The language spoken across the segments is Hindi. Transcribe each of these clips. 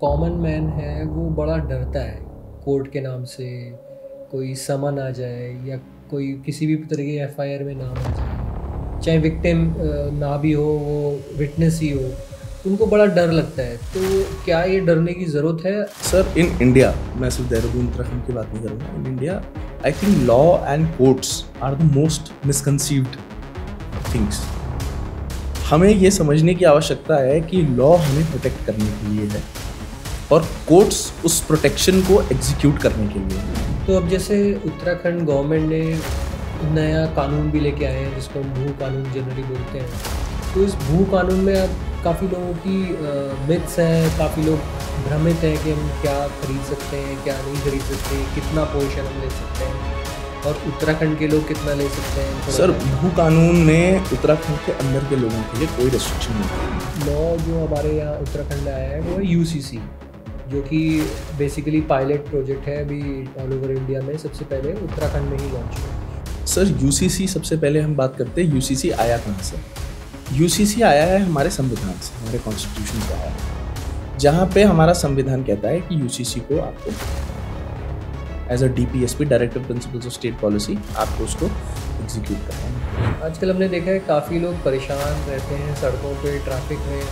कॉमन मैन है वो बड़ा डरता है कोर्ट के नाम से, कोई समन आ जाए या कोई किसी भी तरह की एफआईआर में नाम आ जाए, चाहे विक्टिम ना भी हो, वो विटनेस ही हो, उनको बड़ा डर लगता है। तो क्या ये डरने की ज़रूरत है? सर इन इंडिया, मैं सिर्फ देहरादून उत्तराखंड की बात नहीं करूँगा, in India I think law and courts are the most misconceived things. हमें ये समझने की आवश्यकता है कि लॉ हमें प्रोटेक्ट करने के लिए है और कोर्ट्स उस प्रोटेक्शन को एग्जीक्यूट करने के लिए है। तो अब जैसे उत्तराखंड गवर्नमेंट ने नया कानून भी लेके आए हैं जिसको हम भू कानून जनरली बोलते हैं। तो इस भू कानून में अब काफ़ी लोगों की मिथ्स हैं, काफ़ी लोग भ्रमित हैं कि हम क्या खरीद सकते हैं, क्या नहीं खरीद सकते, कितना पोर्शन हम ले सकते हैं और उत्तराखंड के लोग कितना ले सकते हैं। सर भू कानून में उत्तराखंड के अंदर के लोगों के लिए कोई रेस्ट्रिक्शन नहीं है। लॉ जो हमारे यहाँ उत्तराखंड में आया है वो है यूसीसी, जो कि बेसिकली पायलट प्रोजेक्ट है अभी ऑल ओवर इंडिया में। सबसे पहले उत्तराखंड में ही लॉन्च हुआ। सर यूसीसी, सबसे पहले हम बात करते हैं यूसीसी आया कहाँ से। यूसीसी आया है हमारे संविधान से, हमारे कॉन्स्टिट्यूशन से आया है, जहाँ पे हमारा संविधान कहता है कि यूसीसी को आपको as a DPSP, directive principles of state policy, आपको उसको एग्जीक्यूट करना है। आजकल हमने देखा है काफ़ी लोग परेशान रहते हैं सड़कों पे, ट्रैफिक में।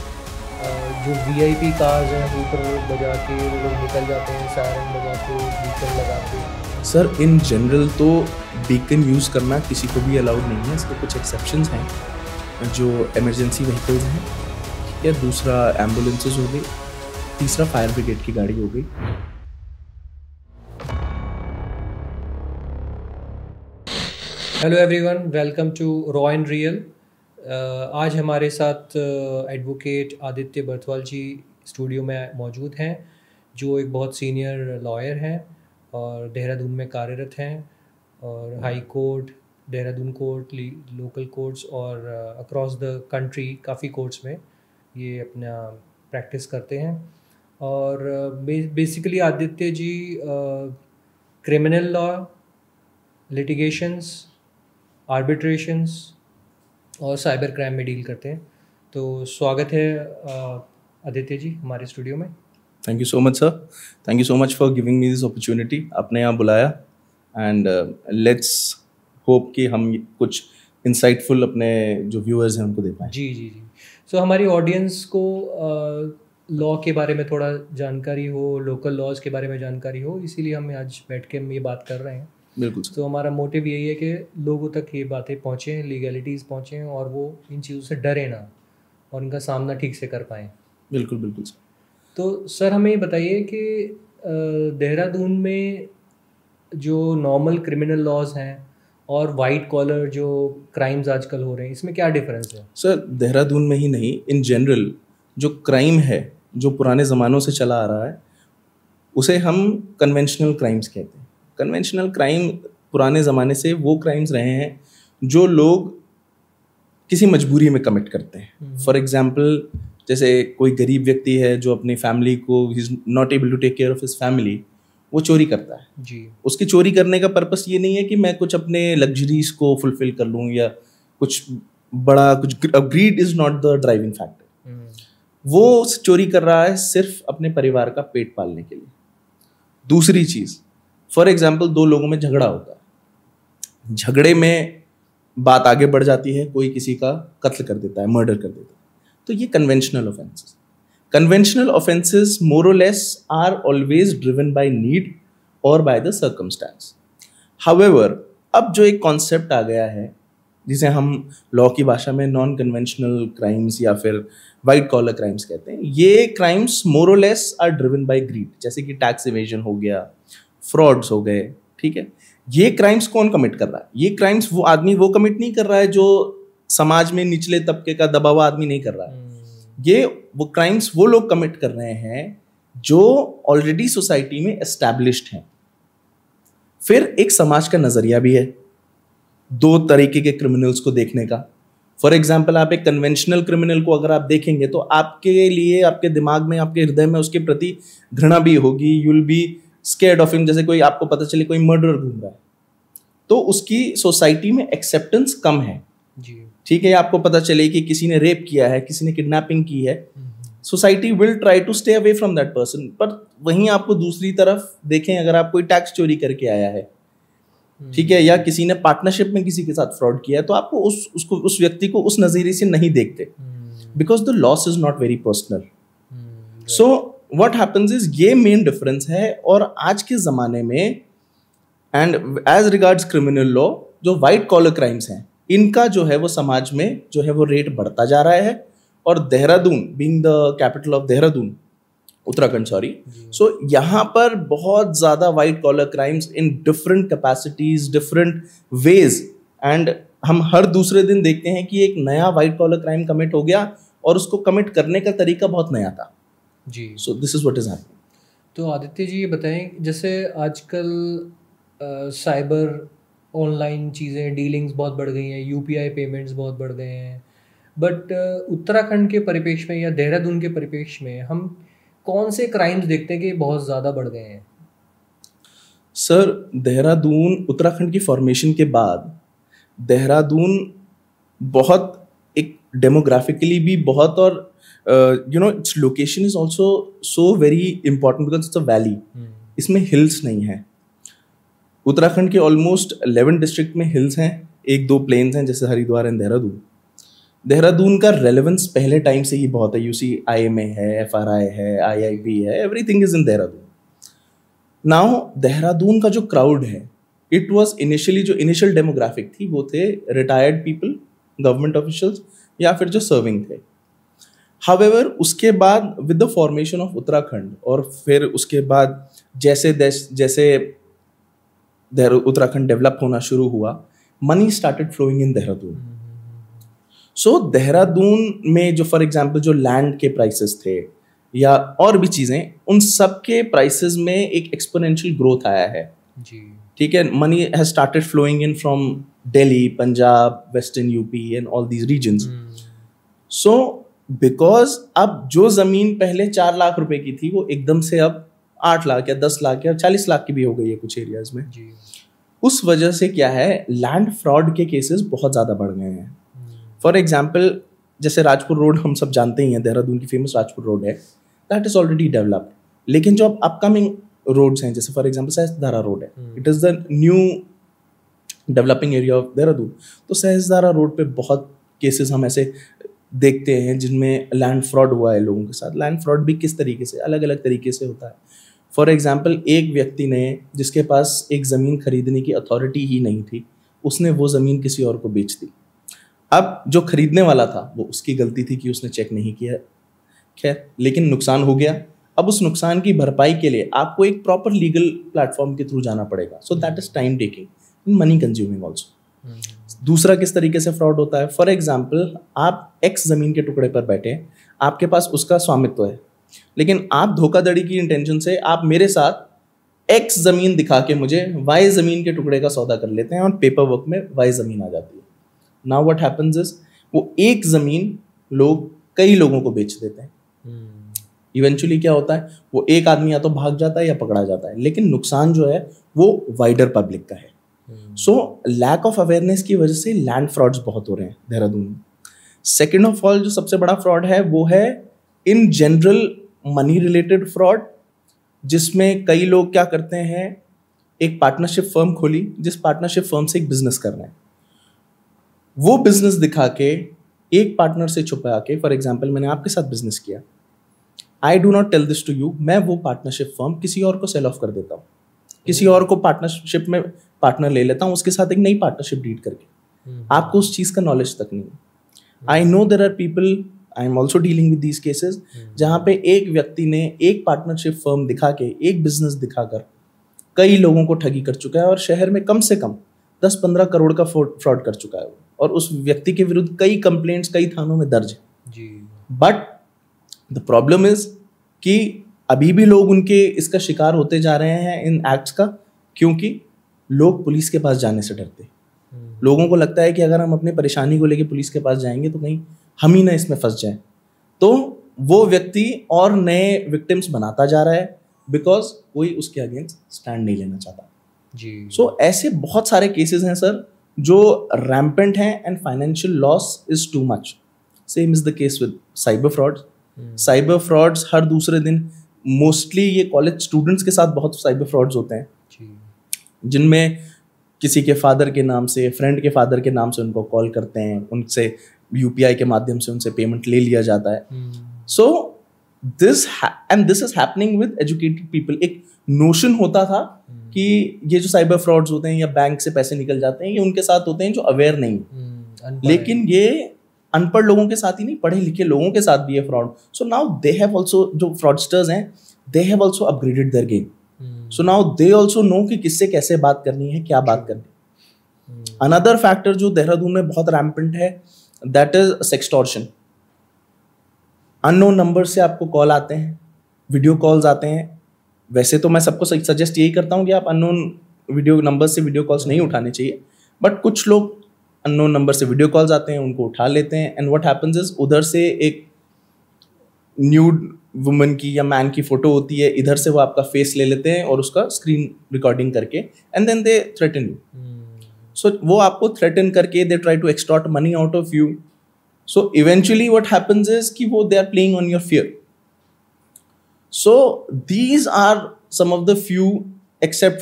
जो वीआईपी कार्स हैं ऊपर बजा के वो लोग निकल जाते हैं, सायरन बजा के, बीकन लगा के। सर इन जनरल तो बीकन यूज़ करना किसी को भी अलाउड नहीं है। इसके कुछ एक्सेप्शंस हैं, जो इमरजेंसी व्हीकल्स हैं, या दूसरा एम्बुलेंसेज हो गई, तीसरा फायर ब्रिगेड की गाड़ी हो गई। Hello everyone, welcome to Raw and Real. आज हमारे साथ एडवोकेट आदित्य बर्थवाल जी स्टूडियो में मौजूद हैं, जो एक बहुत सीनियर लॉयर हैं और देहरादून में कार्यरत हैं और high court, Dehradun court, local courts और अक्रॉस द कंट्री काफ़ी कोर्ट्स में ये अपना प्रैक्टिस करते हैं। और basically Aditya ji criminal law, litigations, आर्बिट्रेशंस और साइबर क्राइम में डील करते हैं। तो स्वागत है आदित्य जी हमारे स्टूडियो में। Thank you so much sir, thank you so much for giving me this opportunity. आपने यहाँ बुलाया एंड लेट्स होप कि हम कुछ इंसाइटफुल अपने जो व्यूअर्स हैं उनको दे पाएँ। जी जी जी। सो हमारी ऑडियंस को लॉ के बारे में थोड़ा जानकारी हो, लोकल लॉज के बारे में जानकारी हो, इसीलिए हम आज बैठ के हम ये बात कर रहे हैं। बिल्कुल। तो हमारा मोटिव यही है कि लोगों तक ये बातें पहुँचें, लीगैलिटीज़ पहुँचें और वो इन चीज़ों से डरे ना और इनका सामना ठीक से कर पाएँ। बिल्कुल बिल्कुल सर। तो सर हमें ये बताइए कि देहरादून में जो नॉर्मल क्रिमिनल लॉज हैं और वाइट कॉलर जो क्राइम्स आजकल हो रहे हैं, इसमें क्या डिफरेंस है? सर देहरादून में ही नहीं, इन जनरल जो क्राइम है, जो पुराने ज़मानों से चला आ रहा है, उसे हम कन्वेंशनल क्राइम्स कहते हैं। कन्वेंशनल क्राइम पुराने ज़माने से वो क्राइम्स रहे हैं जो लोग किसी मजबूरी में कमिट करते हैं। फॉर एग्जाम्पल, जैसे कोई गरीब व्यक्ति है जो अपनी फैमिली को, he is not able to take care of his family, वो चोरी करता है जी। उसकी चोरी करने का पर्पस ये नहीं है कि मैं कुछ अपने लग्जरीज को फुलफिल कर लूँ या कुछ बड़ा कुछ, greed is not the driving factor. वो चोरी कर रहा है सिर्फ अपने परिवार का पेट पालने के लिए। दूसरी चीज़, फॉर एग्जाम्पल, दो लोगों में झगड़ा होता है, झगड़े में बात आगे बढ़ जाती है, कोई किसी का कत्ल कर देता है, मर्डर कर देता है, तो ये conventional offences. Conventional offences more और less are always driven by need और बाय द सर्कमस्टेंस। हाउएवर, अब जो एक कॉन्सेप्ट आ गया है जिसे हम लॉ की भाषा में नॉन कन्वेंशनल क्राइम्स या फिर वाइट कॉलर क्राइम्स कहते हैं, ये क्राइम्स मोर और less are driven by greed. जैसे कि टैक्स इवेजन हो गया, फ्रॉड्स हो गए, ठीक है। ये क्राइम्स कौन कमिट कर रहा है? ये क्राइम्स वो आदमी वो कमिट नहीं कर रहा है जो समाज में निचले तबके का दबा हुआ आदमी नहीं कर रहा है। ये वो क्राइम्स वो लोग कमिट कर रहे हैं जो ऑलरेडी सोसाइटी में एस्टैब्लिश्ड हैं। फिर एक समाज का नजरिया भी है दो तरीके के क्रिमिनल्स को देखने का। फॉर एग्जाम्पल, आप एक कन्वेंशनल क्रिमिनल को अगर आप देखेंगे तो आपके लिए, आपके दिमाग में, आपके हृदय में उसके प्रति घृणा भी होगी। You will be scared of him. जैसे कोई आपको पता चले कोई मर्डरर घूम रहा है तो उसकी सोसाइटी में एक्सेप्टेंस कम है जी, ठीक है। आपको पता चले कि किसी ने रेप किया है, किसी ने किडनैपिंग की है, society will try to stay away from that person. पर वहीं आपको दूसरी तरफ देखें, अगर आप कोई टैक्स चोरी करके आया है, ठीक है, या किसी ने पार्टनरशिप में किसी के साथ फ्रॉड किया है, तो आपको उस व्यक्ति को उस नजरिए से नहीं देखते, because the loss is not very personal. So what happens is, ये मेन डिफरेंस है। और आज के जमाने में and as regards criminal law, जो वाइट कॉलर क्राइम्स हैं, इनका जो है वो समाज में जो है वो रेट बढ़ता जा रहा है। और Dehradun being the capital of Dehradun, Uttarakhand sorry, so यहाँ पर बहुत ज़्यादा white collar crimes in different capacities, different ways, and हम हर दूसरे दिन देखते हैं कि एक नया वाइट कॉलर क्राइम कमिट हो गया और उसको कमिट करने का तरीका बहुत नया था जी। So this is what is happening. तो आदित्य जी ये बताएं, जैसे आजकल साइबर ऑनलाइन चीज़ें, डीलिंग्स बहुत बढ़ गई हैं, यूपीआई पेमेंट्स बहुत बढ़ गए हैं, बट उत्तराखंड के परिप्रेक्ष्य में या देहरादून के परिप्रेक्ष्य में हम कौन से क्राइम्स देखते हैं कि बहुत ज़्यादा बढ़ गए हैं? सर, देहरादून उत्तराखंड की फॉर्मेशन के बाद देहरादून बहुत एक डेमोग्राफिकली भी बहुत, और you know its location is also so very important because it's a valley. इसमें हिल्स नहीं है। उत्तराखंड के ऑलमोस्ट 11 डिस्ट्रिक्ट में हिल्स हैं, 1-2 प्लेन्स हैं जैसे हरिद्वार एंड देहरादून। देहरादून का रेलेवेंस पहले टाइम से ही बहुत है। UCIMA है, FRI है, IIP है, everything is in Dehradun. Now Dehradun का जो क्राउड है, इट वाज इनिशियली, जो इनिशियल डेमोग्राफिक थी वो थे रिटायर्ड पीपल, गवर्नमेंट ऑफिशियल्स, या फिर जो सर्विंग थे। हाउएवर उसके बाद with the formation of Uttarakhand, और फिर उसके बाद जैसे जैसे उत्तराखंड डेवलप होना शुरू हुआ, money started flowing in Dehradun. So Dehradun में जो फॉर एग्जांपल जो लैंड के प्राइसेस थे या और भी चीज़ें, उन सब के प्राइसेस में एक एक्सपोनेंशियल ग्रोथ आया है जी। ठीक है। Money has started flowing in from Delhi, Punjab, western UP and all these regions. So because अब जो ज़मीन पहले 4 लाख रुपए की थी वो एकदम से अब 8 लाख या 10 लाख या 40 लाख की भी हो गई है कुछ एरियाज में जी। उस वजह से क्या है, लैंड फ्रॉड के केसेस बहुत ज़्यादा बढ़ गए हैं। फॉर एग्जाम्पल जैसे राजपुर रोड हम सब जानते ही हैं, देहरादून की फेमस राजपुर रोड है, दैट इज ऑलरेडी डेवलप्ड। लेकिन जो अब अपकमिंग रोड्स हैं, जैसे फॉर एग्जाम्पल सहस्त्रधारा रोड है, it is the new developing area of Dehradun. तो सहस्त्रधारा रोड पे बहुत केसेस हम ऐसे देखते हैं जिनमें लैंड फ्रॉड हुआ है लोगों के साथ। लैंड फ्रॉड भी किस तरीके से, अलग अलग तरीके से होता है। फॉर एग्जाम्पल एक व्यक्ति ने, जिसके पास एक ज़मीन खरीदने की अथॉरिटी ही नहीं थी, उसने वो ज़मीन किसी और को बेच दी। अब जो खरीदने वाला था वो उसकी गलती थी कि उसने चेक नहीं किया, खैर, लेकिन नुकसान हो गया। अब उस नुकसान की भरपाई के लिए आपको एक प्रॉपर लीगल प्लेटफॉर्म के थ्रू जाना पड़ेगा। So that is time taking and money consuming also. दूसरा किस तरीके से फ्रॉड होता है, फॉर एग्जाम्पल आप एक्स ज़मीन के टुकड़े पर बैठे हैं, आपके पास उसका स्वामित्व है, लेकिन आप धोखाधड़ी की इंटेंशन से आप मेरे साथ एक्स ज़मीन दिखा के मुझे वाई ज़मीन के टुकड़े का सौदा कर लेते हैं और पेपर वर्क में वाई ज़मीन आ जाती है। नाउ व्हाट हैपेंस इज, वो एक ज़मीन लोग कई लोगों को बेच देते हैं। इवेंचुअली क्या होता है, वो एक आदमी या तो भाग जाता है या पकड़ा जाता है, लेकिन नुकसान जो है वो वाइडर पब्लिक का है। सो लैक ऑफ अवेयरनेस की वजह से लैंड फ्रॉड्स बहुत हो रहे हैं देहरादून में। सेकेंड ऑफ ऑल जो सबसे बड़ा फ्रॉड है वो है in general money related fraud, जिसमें कई लोग क्या करते हैं, एक पार्टनरशिप फर्म खोली, जिस पार्टनरशिप फर्म से एक बिजनेस कर रहे हैं, वो बिजनेस दिखा के एक पार्टनर से छुपा के, फॉर एग्जाम्पल मैंने आपके साथ बिजनेस किया, I do not tell this to you, मैं वो पार्टनरशिप फर्म किसी और को सेल ऑफ कर देता हूँ, किसी और को पार्टनरशिप में पार्टनर ले लेता हूँ, उसके साथ एक नई पार्टनरशिप डीड करके। आपको उस चीज़ का नॉलेज तक नहीं है। I know there are people, I am also dealing with these cases, जहाँ पे एक व्यक्ति ने एक पार्टनरशिप फर्म दिखा के, एक बिजनेस दिखाकर कई लोगों को ठगी कर चुका है, और शहर में कम से कम 10-15 करोड़ का फ्रॉड कर चुका है वो, और उस व्यक्ति के विरुद्ध कई कंप्लेंट्स कई थानों में दर्ज है। बट द प्रॉब्लम इज कि अभी भी लोग उनके इसका शिकार होते जा रहे हैं इन एक्ट्स का, क्योंकि लोग पुलिस के पास जाने से डरते। लोगों को लगता है कि अगर हम अपनी परेशानी को लेकर पुलिस के पास जाएंगे तो कहीं हम ही ना इसमें फंस जाएं, तो वो व्यक्ति और नए विक्टिम्स बनाता जा रहा है, बिकॉज कोई उसके अगेंस्ट स्टैंड नहीं लेना चाहता जी। सो ऐसे बहुत सारे केसेस हैं सर जो रैम्पेंट हैं, and financial loss is too much. Same is the case with cyber fraud, cyber frauds हर दूसरे दिन, मोस्टली ये कॉलेज स्टूडेंट्स के साथ बहुत साइबर फ्रॉड्स होते हैं, जिनमें किसी के फादर के नाम से, फ्रेंड के फादर के नाम से उनको कॉल करते हैं, उनसे यूपीआई के माध्यम से उनसे पेमेंट ले लिया जाता है. सो this is happening with educated people. एक नोशन होता था कि ये जो साइबर फ्रॉड्स होते हैं या बैंक से पैसे निकल जाते हैं, ये उनके साथ होते हैं जो अवेयर नहीं, लेकिन ये अनपढ़ लोगों के साथ ही नहीं, पढ़े लिखे लोगों के साथ भी ये fraud. So now they have also, जो फ्रॉडस्टर्स हैं, they have also upgraded their game. So now they also know कि किससे कैसे बात करनी है, क्या बात करनी है. अनदर फैक्टर जो देहरादून में बहुत रैम्पेंट है, that is sextortion. Unknown number से आपको कॉल आते हैं, वीडियो कॉल्स आते हैं. वैसे तो मैं सबको सजेस्ट यही करता हूँ कि आप अननोन वीडियो नंबर से वीडियो कॉल्स नहीं उठाने चाहिए, बट कुछ लोग अननोन नंबर से वीडियो कॉल्स आते हैं, उनको उठा लेते हैं. एंड व्हाट हैपेंस इज, उधर से एक न्यूड वुमन की या मैन की फोटो होती है, इधर से वो आपका फेस ले लेते हैं और उसका स्क्रीन रिकॉर्डिंग करके, and then they threaten you. So वो आपको थ्रेटन करके they try to extort money out of you. So eventually what happens is कि वो they are playing on your fear. So these are some of the few, except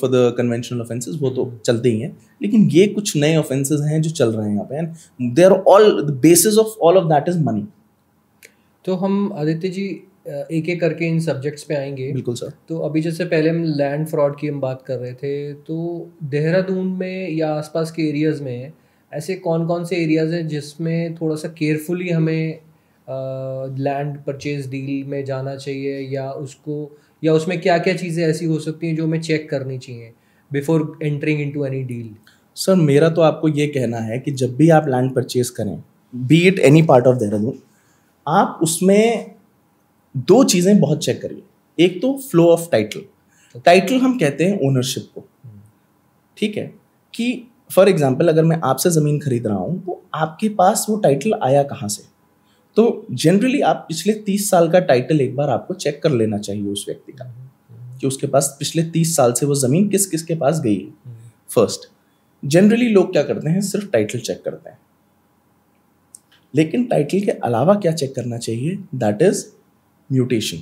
for the conventional offences, वो तो चलते ही हैं, लेकिन ये कुछ नए ऑफेंसेस हैं जो चल रहे हैं यहाँ पे, and they are all, the basis of all of that is money. तो हम आदित्य जी एक एक करके इन सब्जेक्ट्स पे आएंगे. बिल्कुल सर. तो अभी जैसे पहले हम लैंड फ्रॉड की हम बात कर रहे थे, तो देहरादून में या आसपास के एरियाज़ में ऐसे कौन कौन से एरियाज़ हैं जिसमें थोड़ा सा केयरफुली हमें लैंड परचेज डील में जाना चाहिए, या उसमें क्या क्या चीज़ें ऐसी हो सकती हैं जो हमें चेक करनी चाहिए before entering into any deal? Sir मेरा तो आपको ये कहना है कि जब भी आप लैंड परचेज करें, B it any part of Dehradun, आप उसमें दो चीज़ें बहुत चेक करिए. एक तो फ्लो ऑफ टाइटल. टाइटल हम कहते हैं ओनरशिप को, ठीक है, कि फॉर एग्जांपल अगर मैं आपसे ज़मीन खरीद रहा हूँ तो आपके पास वो टाइटल आया कहाँ से. तो जनरली आप पिछले 30 साल का टाइटल एक बार आपको चेक कर लेना चाहिए उस व्यक्ति का, कि उसके पास पिछले 30 साल से वो ज़मीन किस किस के पास गई है. फर्स्ट, जनरली लोग क्या करते हैं, सिर्फ टाइटल चेक करते हैं, लेकिन टाइटल के अलावा क्या चेक करना चाहिए, दैट इज म्यूटेशन.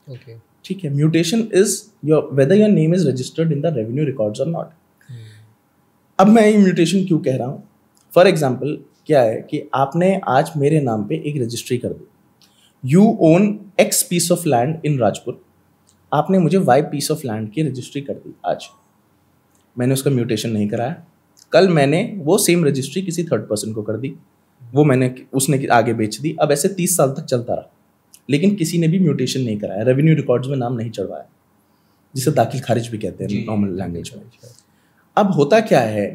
ओके, ठीक है. Mutation is your whether your name is registered in the revenue records और नॉट. अब मैं ये म्यूटेशन क्यों कह रहा हूँ, फॉर एग्जाम्पल क्या है कि आपने आज मेरे नाम पे एक रजिस्ट्री कर दी, you own X piece of land in Rajpur, आपने मुझे वाई पीस ऑफ लैंड की रजिस्ट्री कर दी. आज मैंने उसका म्यूटेशन नहीं कराया, कल मैंने वो सेम रजिस्ट्री किसी थर्ड पर्सन को कर दी, उसने आगे बेच दी. अब ऐसे 30 साल तक चलता रहा, लेकिन किसी ने भी म्यूटेशन नहीं कराया, रेवेन्यू रिकॉर्ड्स में नाम नहीं चढ़वाया, जिसे दाखिल खारिज भी कहते हैं नॉर्मल लैंग्वेज में. अब होता क्या है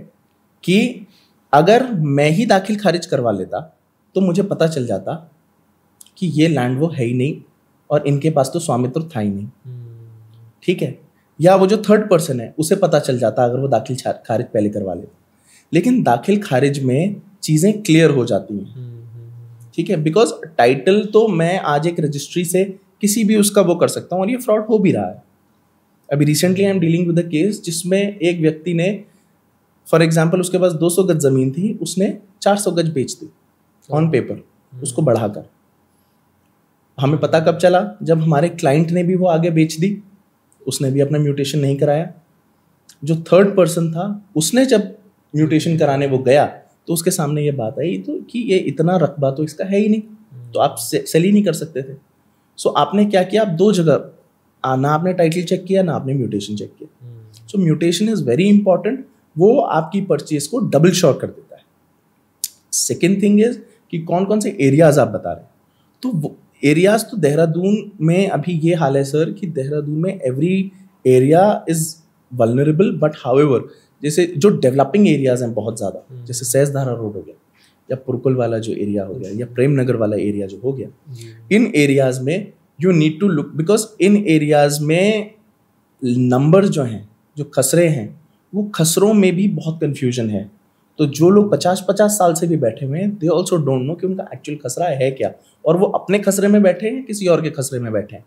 कि अगर मैं ही दाखिल खारिज करवा लेता तो मुझे पता चल जाता कि ये लैंड वो है ही नहीं और इनके पास तो स्वामित्व था ही नहीं. ठीक है. या वो जो थर्ड पर्सन है उसे पता चल जाता अगर वो दाखिल खारिज पहले करवा लेता. लेकिन दाखिल खारिज में चीज़ें क्लियर हो जाती हैं. ठीक है. बिकॉज टाइटल तो मैं आज एक रजिस्ट्री से किसी भी उसका वो कर सकता हूँ, और ये फ्रॉड हो भी रहा है. अभी recently I am dealing with a case जिसमें एक व्यक्ति ने, फॉर एग्जाम्पल उसके पास 200 गज ज़मीन थी, उसने 400 गज बेच दी ऑन पेपर, उसको बढ़ाकर. हमें पता कब चला, जब हमारे क्लाइंट ने भी वो आगे बेच दी, उसने भी अपना म्यूटेशन नहीं कराया. जो थर्ड पर्सन था उसने जब म्यूटेशन कराने वो गया तो उसके सामने ये बात आई तो कि ये इतना रकबा तो इसका है ही नहीं, तो आप सेल ही नहीं कर सकते थे. सो आपने क्या किया, आप दो जगह, ना आपने टाइटल चेक किया ना आपने म्यूटेशन चेक किया. सो म्यूटेशन इज वेरी इंपॉर्टेंट, वो आपकी परचेज को डबल श्योर कर देता है. सेकेंड थिंग इज कि कौन कौन से एरियाज आप बता रहे हैं. तो एरियाज तो देहरादून में अभी ये हाल है सर कि देहरादून में every area is vulnerable, but however जैसे जो डेवलपिंग एरियाज हैं बहुत ज़्यादा, जैसे सहसधारा रोड हो गया या पुरकुल वाला जो एरिया हो गया या प्रेम नगर वाला एरिया जो हो गया, इन एरियाज में you need to look, because in areas में नंबर जो हैं, जो खसरे हैं, वो खसरों में भी बहुत कन्फ्यूजन है. तो जो लोग 50-50 साल से भी बैठे हुए हैं, दे ऑल्सो डोंट नो कि उनका एक्चुअल खसरा है क्या, और वो अपने खसरे में बैठे हैं किसी और के खसरे में बैठे हैं.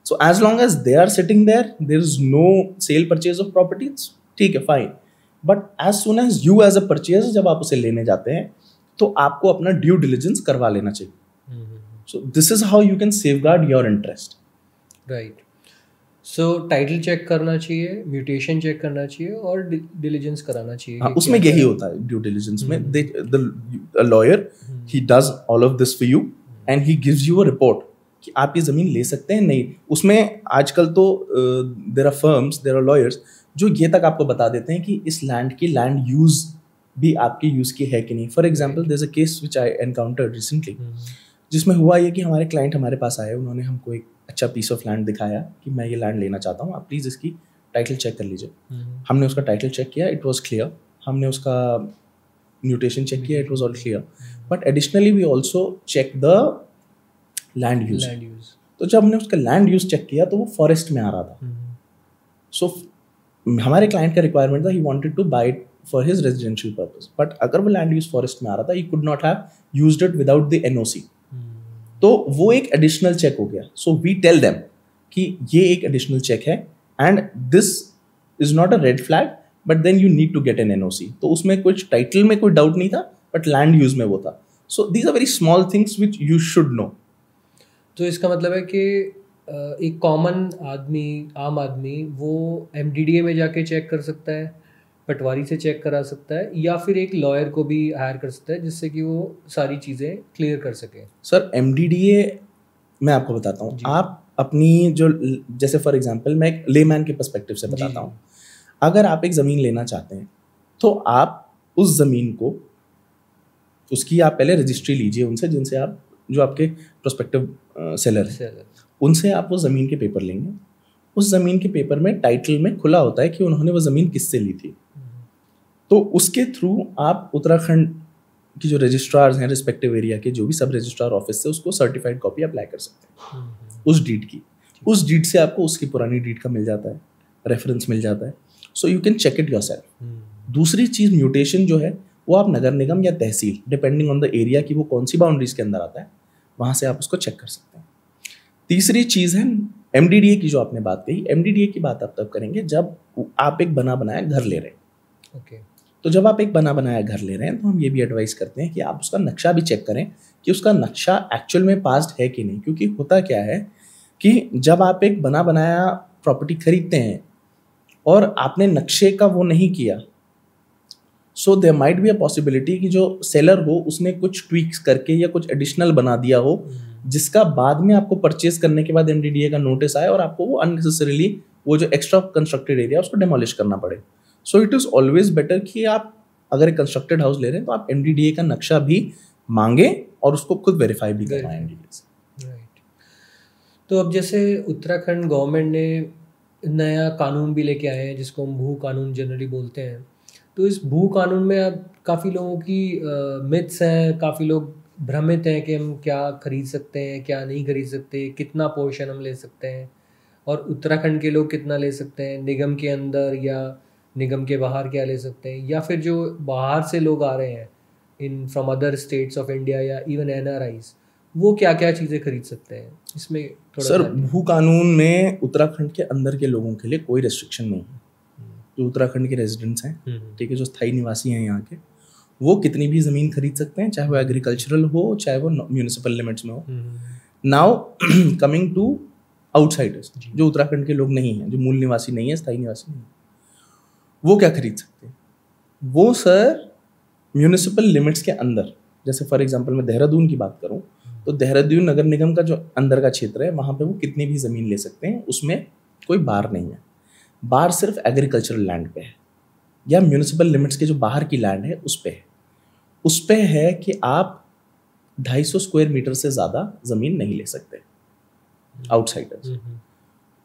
So as long as they are sitting there is no sale purchase of properties, ठीक है, fine. But as soon as you as a purchase, जब आप उसे लेने जाते हैं तो आपको अपना ड्यू डिलिजेंस करवा लेना चाहिए. So this is how you can safeguard your interest. Right. So title check करना चाहिए, म्यूटेशन चेक करना चाहिए और डिलीजेंस कराना चाहिए. हाँ, उसमें यही होता है ड्यू डिलिजेंस में. The lawyer he does all of this for you and he gives you a report कि आप ये ज़मीन ले सकते हैं नहीं. उसमें आजकल तो there are firms, there are lawyers जो ये तक आपको बता देते हैं कि इस लैंड की लैंड यूज़ भी आपके यूज़ की है कि नहीं. For example there is a case which I encountered recently, जिसमें हुआ ये कि हमारे क्लाइंट हमारे पास आए, उन्होंने हमको एक अच्छा पीस ऑफ लैंड दिखाया कि मैं ये लैंड लेना चाहता हूँ, आप प्लीज़ इसकी टाइटल चेक कर लीजिए. हमने उसका टाइटल चेक किया, इट वाज क्लियर. हमने उसका म्यूटेशन चेक किया, it was all clear. But additionally we also check the land use. तो जब हमने उसका लैंड यूज चेक किया तो वो फॉरेस्ट में आ रहा था. सो हमारे क्लाइंट का रिक्वायरमेंट था, he wanted to buy it for his residential purpose. But अगर वो लैंड यूज फॉरेस्ट में आ रहा था, he could not have used it without the NOC. तो वो एक एडिशनल चेक हो गया. सो वी टेल देम कि ये एक एडिशनल चेक है and this is not a red flag, but then you need to get an NOC. तो उसमें कुछ टाइटल में कोई डाउट नहीं था, बट लैंड यूज में वो था. So these are very small things which you should know. तो इसका मतलब है कि एक कॉमन आदमी, आम आदमी, वो एमडीडीए में जाके चेक कर सकता है, पटवारी से चेक करा सकता है, या फिर एक लॉयर को भी हायर कर सकता है जिससे कि वो सारी चीज़ें क्लियर कर सके. सर एमडीडीए मैं आपको बताता हूँ. आप अपनी जो, जैसे फॉर एग्जांपल मैं एक लेमैन के पर्सपेक्टिव से बताता हूँ. अगर आप एक ज़मीन लेना चाहते हैं तो आप उस ज़मीन को, उसकी आप पहले रजिस्ट्री लीजिए उनसे, जिनसे आप, जो आपके प्रोस्पेक्टिव सेलर हैं, उनसे आप वो ज़मीन के पेपर लेंगे. उस ज़मीन के पेपर में टाइटल में खुला होता है कि उन्होंने वो ज़मीन किससे ली थी. तो उसके थ्रू आप उत्तराखंड की जो रजिस्ट्रार्स हैं रिस्पेक्टिव एरिया के, जो भी सब रजिस्ट्रार ऑफिस से, उसको सर्टिफाइड कॉपी अप्लाई कर सकते हैं उस डीड की. उस डीड से आपको उसकी पुरानी डीड का मिल जाता है, रेफरेंस मिल जाता है. So you can check it yourself. दूसरी चीज़ म्यूटेशन जो है वो आप नगर निगम या तहसील, डिपेंडिंग ऑन द एरिया की वो कौन सी बाउंड्रीज के अंदर आता है, वहाँ से आप उसको चेक कर सकते हैं. तीसरी चीज़ है एमडीडीए की, जो आपने बात कही. एमडीडीए की बात आप तब करेंगे जब आप एक बना बनाया घर ले रहे हैं. ओके. तो जब आप एक बना बनाया घर ले रहे हैं तो हम ये भी एडवाइस करते हैं कि आप उसका नक्शा भी चेक करें कि उसका नक्शा एक्चुअल में पास्ड है कि नहीं. क्योंकि होता क्या है कि जब आप एक बना बनाया प्रॉपर्टी खरीदते हैं और आपने नक्शे का वो नहीं किया, so there might be a possibility कि जो सेलर हो उसने कुछ ट्वीक्स करके या कुछ एडिशनल बना दिया हो, जिसका बाद में आपको परचेज करने के बाद एमडीडीए का नोटिस आए और आपको वो अननेसेसरीली वो जो एक्स्ट्रा कंस्ट्रक्टेड एरिया उसको डेमोलिश करना पड़े. So it is always better कि आप अगर एक कंस्ट्रक्टेड हाउस ले रहे हैं तो आप एमडीडीए का नक्शा भी मांगे और उसको खुद वेरीफाई भी करवाएं एमडीडीए से. राइट. तो अब जैसे उत्तराखंड गवर्नमेंट ने नया कानून भी लेके आए हैं जिसको हम भू कानून जनरली बोलते हैं. तो इस भू कानून में अब काफ़ी लोगों की मिथ्स हैं, काफ़ी लोग भ्रमित हैं कि हम क्या खरीद सकते हैं, क्या नहीं खरीद सकते, कितना पोर्शन हम ले सकते हैं, और उत्तराखंड के लोग कितना ले सकते हैं, निगम के अंदर या निगम के बाहर क्या ले सकते हैं, या फिर जो बाहर से लोग आ रहे हैं in from other states of India या इवन एनआरआईज, वो क्या क्या चीज़ें खरीद सकते हैं. इसमें थोड़ा सर भू कानून में उत्तराखंड के अंदर के लोगों के लिए कोई रेस्ट्रिक्शन नहीं है. जो उत्तराखंड के रेजिडेंट्स हैं, ठीक है, जो स्थायी निवासी हैं यहाँ के, वो कितनी भी ज़मीन खरीद सकते हैं, चाहे वो एग्रीकल्चरल हो चाहे वो म्यूनिसिपल लिमिट्स में हो. नाउ कमिंग टू आउटसाइडर्स, जो उत्तराखंड के लोग नहीं हैं, जो मूल निवासी नहीं है, स्थायी निवासी नहीं है, वो क्या खरीद सकते हैं? वो सर म्यूनिसिपल लिमिट्स के अंदर, जैसे फॉर एग्जांपल मैं देहरादून की बात करूं तो देहरादून नगर निगम का जो अंदर का क्षेत्र है वहाँ पे वो कितनी भी ज़मीन ले सकते हैं, उसमें कोई बार नहीं है. बार सिर्फ एग्रीकल्चरल लैंड पे है या म्यूनिसिपल लिमिट्स के जो बाहर की लैंड है उस पे है. उस पे है कि आप 250 स्क्वायर मीटर से ज़्यादा ज़मीन नहीं ले सकते आउटसाइडर्स.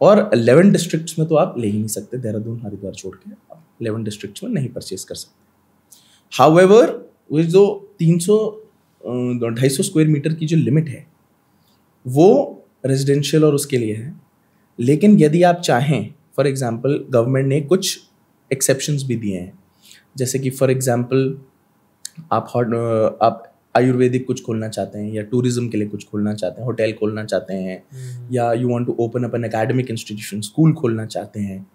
और 11 डिस्ट्रिक्ट्स में तो आप ले ही नहीं सकते, देहरादून हरिद्वार छोड़ के आप 11 डिस्ट्रिक्ट्स में नहीं परचेज कर सकते. हाउएवर वो जो 250 स्क्वायर मीटर की जो लिमिट है वो रेजिडेंशियल और उसके लिए है. लेकिन यदि आप चाहें, फॉर एग्जांपल गवर्नमेंट ने कुछ एक्सेप्शंस भी दिए हैं, जैसे कि फॉर एग्जांपल आप आयुर्वेदिक कुछ खोलना चाहते हैं या टूरिज्म के लिए कुछ खोलना चाहते हैं, होटल खोलना चाहते हैं, या you want to open up an academic institution, school खोलना चाहते हैं,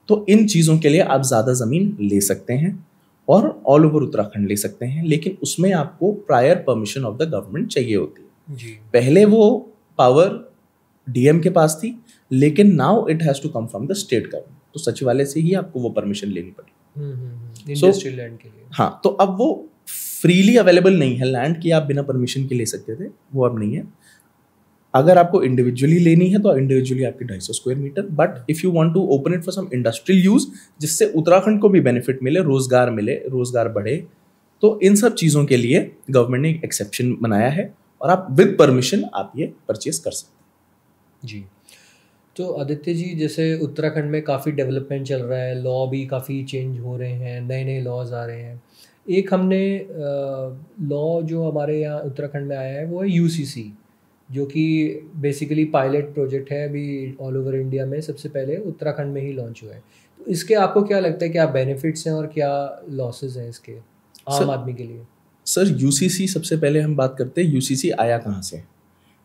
तो इन चीज़ों के लिए आप ज़्यादा ज़मीन ले सकते हैं और ऑल ओवर उत्तराखंड ले सकते हैं. लेकिन उसमें आपको prior permission of the government चाहिए होती है. जी। पहले वो पावर डीएम के पास थी, लेकिन now it has to come from the state government, तो सचिवालय से ही आपको वो परमिशन लेनी पड़ी इंडस्ट्रियल लैंड के लिए। हाँ, तो अब वो फ्रीली अवेलेबल नहीं है लैंड कि आप बिना परमिशन के ले सकते थे, वो अब नहीं है। अगर आपको इंडिविजुअली लेनी है तो इंडिविजुअली आपकी 250 square metre, but if you want to open it for some industrial use जिससे उत्तराखंड को भी बेनिफिट मिले, रोजगार मिले, रोजगार बढ़े, तो इन सब चीज़ों के लिए गवर्नमेंट ने एक एक्सेप्शन बनाया है और आप विद परमिशन आप ये परचेज कर सकते हैं। जी। तो आदित्य जी, जैसे उत्तराखंड में काफ़ी डेवलपमेंट चल रहा है, लॉ भी काफ़ी चेंज हो रहे हैं, नए नए लॉज आ रहे हैं। एक हमने लॉ जो हमारे यहाँ उत्तराखंड में आया है वो है यूसीसी, जो कि बेसिकली पायलट प्रोजेक्ट है, अभी ऑल ओवर इंडिया में सबसे पहले उत्तराखंड में ही लॉन्च हुआ है। तो इसके आपको क्या लगता है, क्या बेनिफिट्स हैं और क्या लॉसेस हैं इसके आम आदमी के लिए? सर, यूसीसी सबसे पहले हम बात करते हैं यूसीसी आया कहाँ से।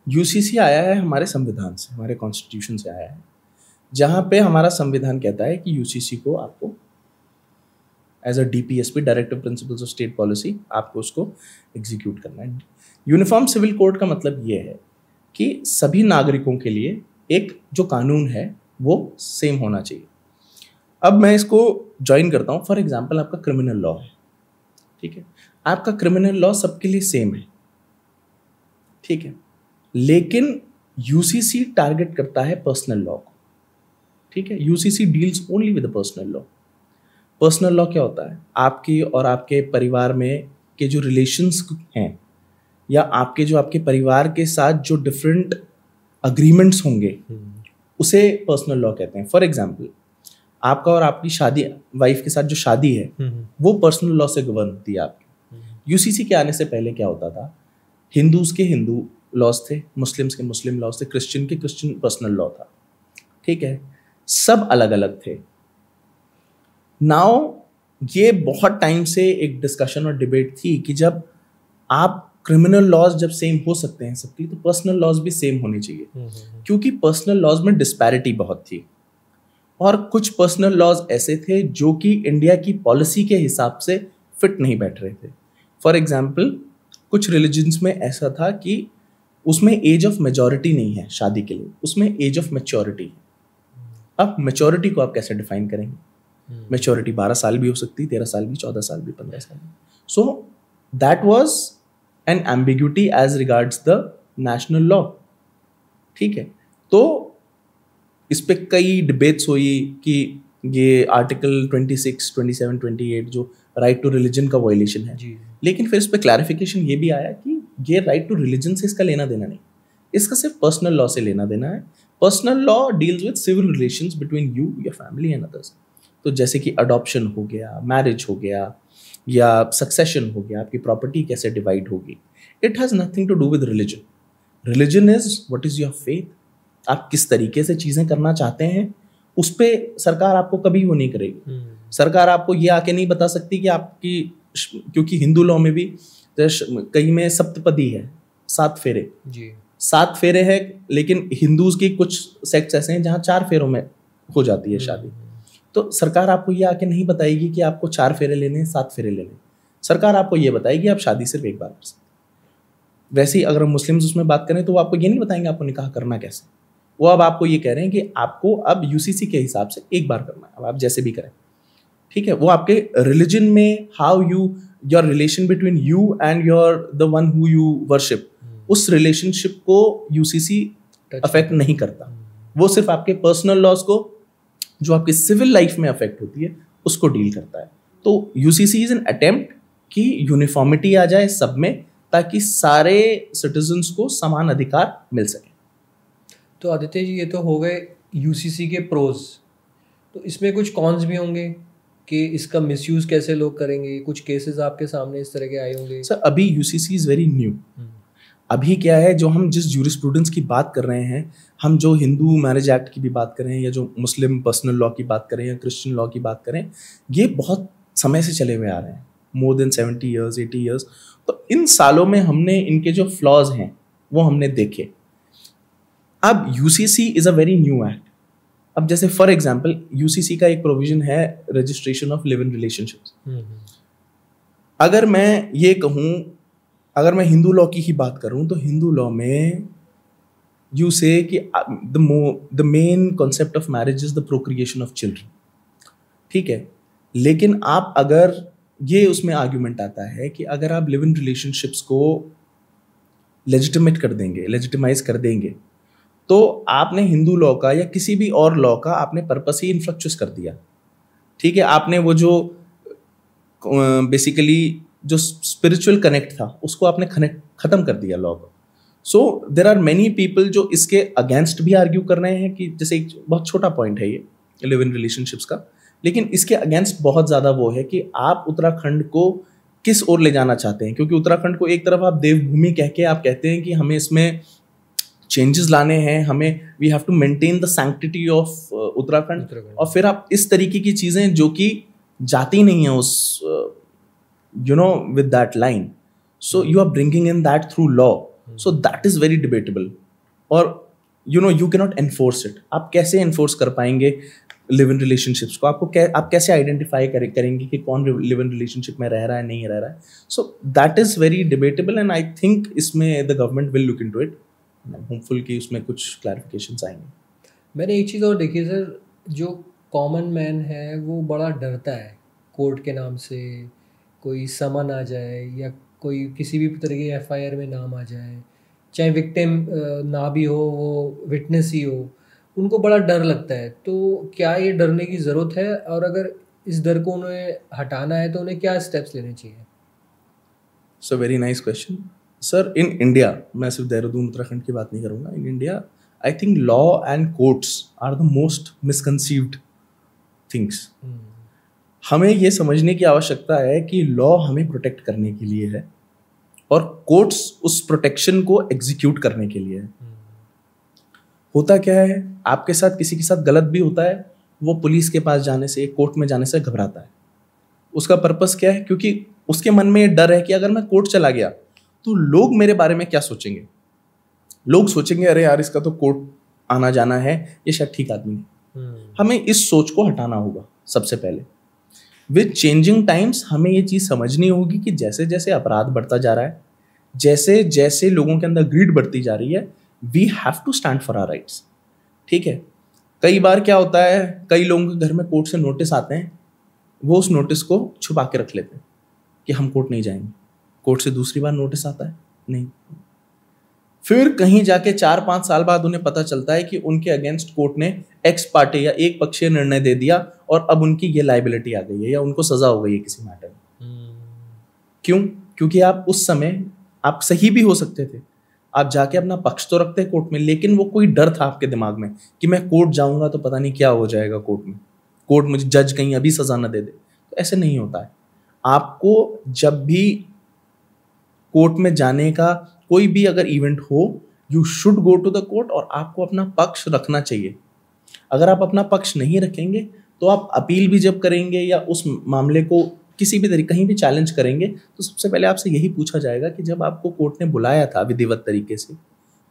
यूसीसी आया है हमारे संविधान से, हमारे कॉन्स्टिट्यूशन से आया है, जहाँ पे हमारा संविधान कहता है कि यूसीसी को आपको as a DPSP, directive principles of state policy, आपको उसको एग्जीक्यूट करना है। यूनिफॉर्म सिविल कोड का मतलब ये है कि सभी नागरिकों के लिए एक जो कानून है वो सेम होना चाहिए। अब मैं इसको ज्वाइन करता हूँ। फॉर एग्जाम्पल, आपका क्रिमिनल लॉ है, ठीक है, आपका क्रिमिनल लॉ सबके लिए सेम है, ठीक है, लेकिन यूसीसी टारगेट करता है पर्सनल लॉ को, ठीक है। UCC deals only with the personal law. Personal law क्या होता है? आपकी और आपके परिवार में के जो रिलेशंस हैं, या आपके परिवार के साथ जो डिफरेंट अग्रीमेंट्स होंगे, उसे पर्सनल लॉ कहते हैं। फॉर एग्जाम्पल, आपका और आपकी शादी, वाइफ के साथ जो शादी है, वो पर्सनल लॉ से गवर्न होती है आपकी। यूसीसी के आने से पहले क्या होता था? हिंदूज के हिंदू लॉज थे, मुस्लिम्स के मुस्लिम लॉज थे, क्रिश्चियन के क्रिश्चियन पर्सनल लॉ था, ठीक है, सब अलग अलग थे। नाउ ये बहुत टाइम से एक डिस्कशन और डिबेट थी कि जब आप क्रिमिनल लॉज जब सेम हो सकते हैं सबकी, तो पर्सनल लॉज भी सेम होने चाहिए, क्योंकि पर्सनल लॉज में डिस्पैरिटी बहुत थी और कुछ पर्सनल लॉज ऐसे थे जो कि इंडिया की पॉलिसी के हिसाब से फिट नहीं बैठ रहे थे। फॉर एग्जाम्पल, कुछ रिलीजन्स में ऐसा था कि उसमें एज ऑफ मेजॉरिटी नहीं है शादी के लिए, उसमें एज ऑफ मैच्योरिटी है। अब मैच्योरिटी को आप कैसे डिफाइन करेंगे? मैच्योरिटी 12 साल भी हो सकती, 13 साल भी, 14 साल भी, 15 साल भी। So that was an ambiguity as regards the national law, ठीक है। तो इस पे कई डिबेट्स हुई कि ये आर्टिकल 26, 27, 28 जो राइट टू रिलीजन का वायलेशन है, लेकिन फिर इस पे क्लैरिफिकेशन ये भी आया कि ये राइट टू रिलीजन से इसका लेना देना नहीं, इसका सिर्फ पर्सनल लॉ से लेना देना है। Personal law deals with civil relations between you, your family and others. तो जैसे कि अडॉप्शन हो गया, मैरिज हो गया, या सक्सेशन हो गया, आपकी प्रॉपर्टी कैसे डिवाइड होगी, it has nothing to do with religion. Religion is what is your faith, आप किस तरीके से चीज़ें करना चाहते हैं, उस पर सरकार आपको कभी वो नहीं करेगी। सरकार आपको ये आके नहीं बता सकती कि आपकी, क्योंकि हिंदू लॉ में भी कई में सप्तपदी है, 7 फेरे, 7 फेरे है, लेकिन हिंदूज की कुछ सेक्ट्स ऐसे हैं जहाँ 4 फेरों में हो जाती है शादी। तो सरकार आपको ये आके नहीं बताएगी कि आपको 4 फेरे लेने हैं, 7 फेरे लेने हैं। सरकार आपको ये बताएगी आप शादी सिर्फ एक बार कर सकते। वैसे ही अगर हम मुस्लिम्स उसमें बात करें तो वो आपको ये नहीं बताएंगे आपको निकाह करना कैसे, वो अब आपको ये कह रहे हैं कि आपको अब यूसीसी के हिसाब से एक बार करना है, अब आप जैसे भी करें, ठीक है। वो आपके रिलीजन में how you, your relation between you and your the one who you worship, उस रिलेशनशिप को यूसीसी अफेक्ट नहीं करता। वो सिर्फ आपके पर्सनल लॉज को, जो आपकी सिविल लाइफ में अफेक्ट होती है, उसको डील करता है। तो यूसीसी इज एन अटेम्प्ट कि यूनिफॉर्मिटी आ जाए सब में, ताकि सारे सिटीजन्स को समान अधिकार मिल सके। तो आदित्य जी, ये तो हो गए यूसीसी के प्रोज, तो इसमें कुछ कॉन्स भी होंगे कि इसका मिसयूज कैसे लोग करेंगे? कुछ केसेस आपके सामने इस तरह के आए होंगे? सर, अभी यूसीसी इज वेरी न्यू। अभी क्या है, जो हम जिस जूरिस्प्रूडेंस की बात कर रहे हैं, हम जो हिंदू मैरिज एक्ट की भी बात करें, या जो मुस्लिम पर्सनल लॉ की बात करें, या क्रिश्चियन लॉ की बात करें, ये बहुत समय से चले हुए आ रहे हैं, मोर देन 70 ईयर्स, 80 ईयर्स। तो इन सालों में हमने इनके जो फ्लॉज हैं वो हमने देखे। अब UCC is a very new act. अब जैसे फॉर एग्जाम्पल, यूसीसी का एक प्रोविजन है registration of live in relationships. अगर मैं ये कहूँ अगर मैं हिंदू लॉ की ही बात करूं तो हिंदू लॉ में यू से कि the main concept of marriage is the procreation of children, ठीक है। लेकिन आप अगर ये उसमें आर्ग्यूमेंट आता है कि अगर आप लिव इन रिलेशनशिप्स को लेजिटिमेट कर देंगे, लेजिटिमाइज कर देंगे, तो आपने हिंदू लॉ का या किसी भी और लॉ का आपने पर्पस ही इन्फ्रक्चुअस कर दिया, ठीक है। आपने वो जो बेसिकली जो स्पिरिचुअल कनेक्ट था उसको आपने खत्म कर दिया लॉ को। सो देर आर मेनी पीपल जो इसके अगेंस्ट भी आर्ग्यू कर रहे हैं कि जैसे एक बहुत छोटा पॉइंट है ये लिव इन रिलेशनशिप्स का, लेकिन इसके अगेंस्ट बहुत ज़्यादा वो है कि आप उत्तराखंड को किस ओर ले जाना चाहते हैं। क्योंकि उत्तराखंड को एक तरफ आप देवभूमि कह के आप कहते हैं कि हमें इसमें चेंजेस लाने हैं, हमें we have to maintain the sanctity of Uttarakhand, और फिर आप इस तरीके की चीज़ें जो कि जाती नहीं है उस with that line, so you are bringing in that through law, so that is very debatable. और यू कैनॉट एनफोर्स इट। आप कैसे एनफोर्स कर पाएंगे लिव इन रिलेशनशिप्स को? आप कैसे आइडेंटिफाई करेंगे कि कौन लिव इन रिलेशनशिप में रह रहा है, नहीं रह रहा है? So that is very debatable and I think इसमें the government will look into it. I am hopeful कि उसमें कुछ क्लैरिफिकेशंस आएंगे। मैंने एक चीज़ और देखी सर, जो कॉमन मैन है वो बड़ा डरता है कोर्ट के नाम से, कोई समन आ जाए या कोई किसी भी तरह की एफआईआर में नाम आ जाए, चाहे विक्टिम ना भी हो, वो विटनेस ही हो, उनको बड़ा डर लगता है। तो क्या ये डरने की ज़रूरत है, और अगर इस डर को उन्हें हटाना है तो उन्हें क्या स्टेप्स लेने चाहिए? So very nice question sir. In India, मैं सिर्फ देहरादून उत्तराखंड की बात नहीं करूँगा, in India I think law and courts are the most misconceived things. हमें ये समझने की आवश्यकता है कि लॉ हमें प्रोटेक्ट करने के लिए है और कोर्ट्स उस प्रोटेक्शन को एग्जीक्यूट करने के लिए है। होता क्या है, आपके साथ किसी के साथ गलत भी होता है, वो पुलिस के पास जाने से, कोर्ट में जाने से घबराता है। उसका पर्पस क्या है? क्योंकि उसके मन में ये डर है कि अगर मैं कोर्ट चला गया तो लोग मेरे बारे में क्या सोचेंगे। लोग सोचेंगे अरे यार इसका तो कोर्ट आना जाना है, ये शायद ठीक आदमी नहीं। हमें इस सोच को हटाना होगा सबसे पहले। विद चेंजिंग टाइम्स हमें ये चीज़ समझनी होगी कि जैसे जैसे अपराध बढ़ता जा रहा है, जैसे जैसे लोगों के अंदर ग्रीड बढ़ती जा रही है, we have to stand for our rights, ठीक है। कई बार क्या होता है, कई लोगों के घर में कोर्ट से नोटिस आते हैं, वो उस नोटिस को छुपा के रख लेते हैं कि हम कोर्ट नहीं जाएंगे। कोर्ट से दूसरी बार नोटिस आता है, नहीं, फिर कहीं जाके 4-5 साल बाद उन्हें पता चलता है कि उनके अगेंस्ट कोर्ट ने एक्स पार्टी या एक पक्षीय निर्णय दे दिया और अब उनकी ये लाइबिलिटी आ गई है या उनको सजा हो गई है किसी मैटर में। क्यों? क्योंकि आप उस समय आप सही भी हो सकते थे, आप जाके अपना पक्ष तो रखते कोर्ट में, लेकिन वो कोई डर था आपके दिमाग में कि मैं कोर्ट जाऊंगा तो पता नहीं क्या हो जाएगा कोर्ट में, कोर्ट मुझे जज कहीं अभी सजा ना दे दे। तो ऐसे नहीं होता है। आपको जब भी कोर्ट में जाने का कोई भी अगर इवेंट हो, you should go to the court और आपको अपना पक्ष रखना चाहिए। अगर आप अपना पक्ष नहीं रखेंगे तो आप अपील भी जब करेंगे या उस मामले को किसी भी तरीके कहीं भी चैलेंज करेंगे तो सबसे पहले आपसे यही पूछा जाएगा कि जब आपको कोर्ट ने बुलाया था विधिवत तरीके से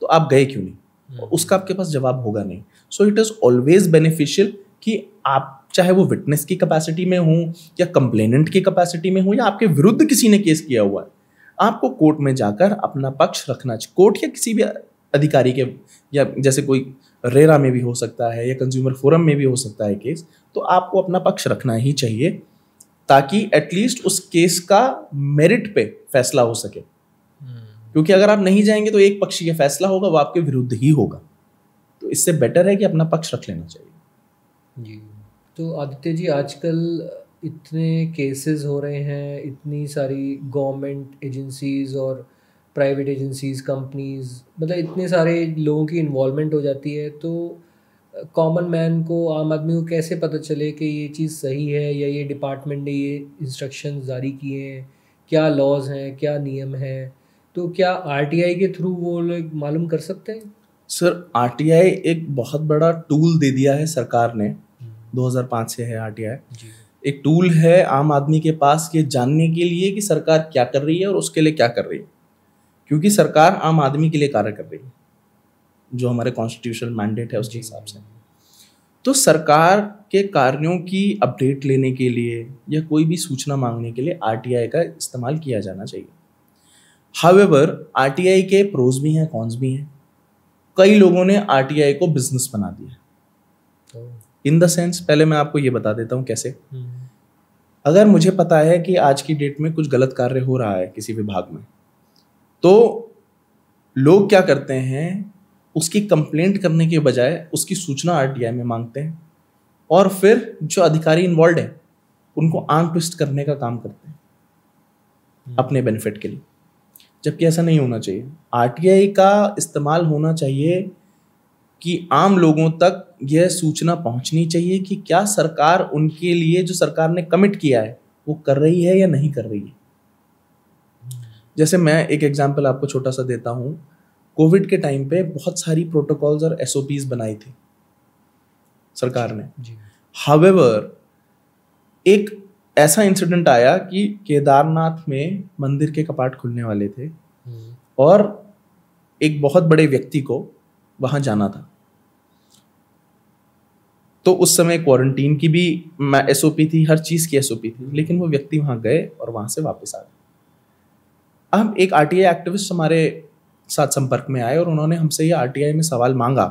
तो आप गए क्यों नहीं, और उसका आपके पास जवाब होगा नहीं। So it is always beneficial कि आप चाहे वो विटनेस की कैपेसिटी में हो या कंप्लेनेंट की कैपेसिटी में हो या आपके विरुद्ध किसी ने केस किया हुआ है, आपको कोर्ट में जाकर अपना पक्ष रखना चाहिए। कोर्ट या किसी भी अधिकारी के, या जैसे कोई रेरा में भी हो सकता है या कंज्यूमर फोरम में भी हो सकता है केस, तो आपको अपना पक्ष रखना ही चाहिए ताकि एटलीस्ट उस केस का मेरिट पे फैसला हो सके। क्योंकि अगर आप नहीं जाएंगे तो एक पक्षीय फैसला होगा, वो आपके विरुद्ध ही होगा। तो इससे बेटर है कि अपना पक्ष रख लेना चाहिए। जी, तो आदित्य जी, आजकल इतने केसेस हो रहे हैं, इतनी सारी गवर्नमेंट एजेंसीज़ और प्राइवेट एजेंसीज़, कंपनीज़, मतलब इतने सारे लोगों की इन्वॉल्वमेंट हो जाती है, तो कॉमन मैन को, आम आदमी को कैसे पता चले कि ये चीज़ सही है या ये डिपार्टमेंट ने ये इंस्ट्रक्शन जारी किए हैं, क्या लॉज हैं, क्या नियम हैं? तो क्या आरटीआई के थ्रू वो लोग मालूम कर सकते हैं? सर, आरटीआई एक बहुत बड़ा टूल दे दिया है सरकार ने, 2005 से है आरटीआई। एक टूल है आम आदमी के पास ये जानने के लिए कि सरकार क्या कर रही है और उसके लिए क्या कर रही है, क्योंकि सरकार आम आदमी के लिए कार्य कर रही है, जो हमारे कॉन्स्टिट्यूशनल मैंडेट है उसके हिसाब से। तो सरकार के कार्यों की अपडेट लेने के लिए या कोई भी सूचना मांगने के लिए आरटीआई का इस्तेमाल किया जाना चाहिए। हाउएवर आरटीआई के प्रोज भी हैं, कॉन्स भी हैं। कई लोगों ने आरटीआई को बिजनेस बना दिया। इन द सेंस, पहले मैं आपको ये बता देता हूँ कैसे। अगर मुझे पता है कि आज की डेट में कुछ गलत कार्य हो रहा है किसी विभाग में, तो लोग क्या करते हैं, उसकी कंप्लेंट करने के बजाय उसकी सूचना आरटीआई में मांगते हैं और फिर जो अधिकारी इन्वॉल्व है उनको आर्म ट्विस्ट करने का काम करते हैं अपने बेनिफिट के लिए, जबकि ऐसा नहीं होना चाहिए। आरटीआई का इस्तेमाल होना चाहिए कि आम लोगों तक यह सूचना पहुंचनी चाहिए कि क्या सरकार उनके लिए जो सरकार ने कमिट किया है वो कर रही है या नहीं कर रही है। जैसे मैं एक एग्जांपल आपको छोटा सा देता हूं। कोविड के टाइम पे बहुत सारी प्रोटोकॉल्स और एसओपीज बनाई थी सरकार ने। हाउएवर एक ऐसा इंसिडेंट आया कि केदारनाथ में मंदिर के कपाट खुलने वाले थे और एक बहुत बड़े व्यक्ति को वहां जाना था। तो उस समय क्वारंटीन की भी एसओपी थी, हर चीज की एसओपी थी, लेकिन वो व्यक्ति वहां गए और वहां से वापस आ गए। अब एक आरटीआई एक्टिविस्ट हमारे साथ संपर्क में आए और उन्होंने हमसे ये आरटीआई में सवाल मांगा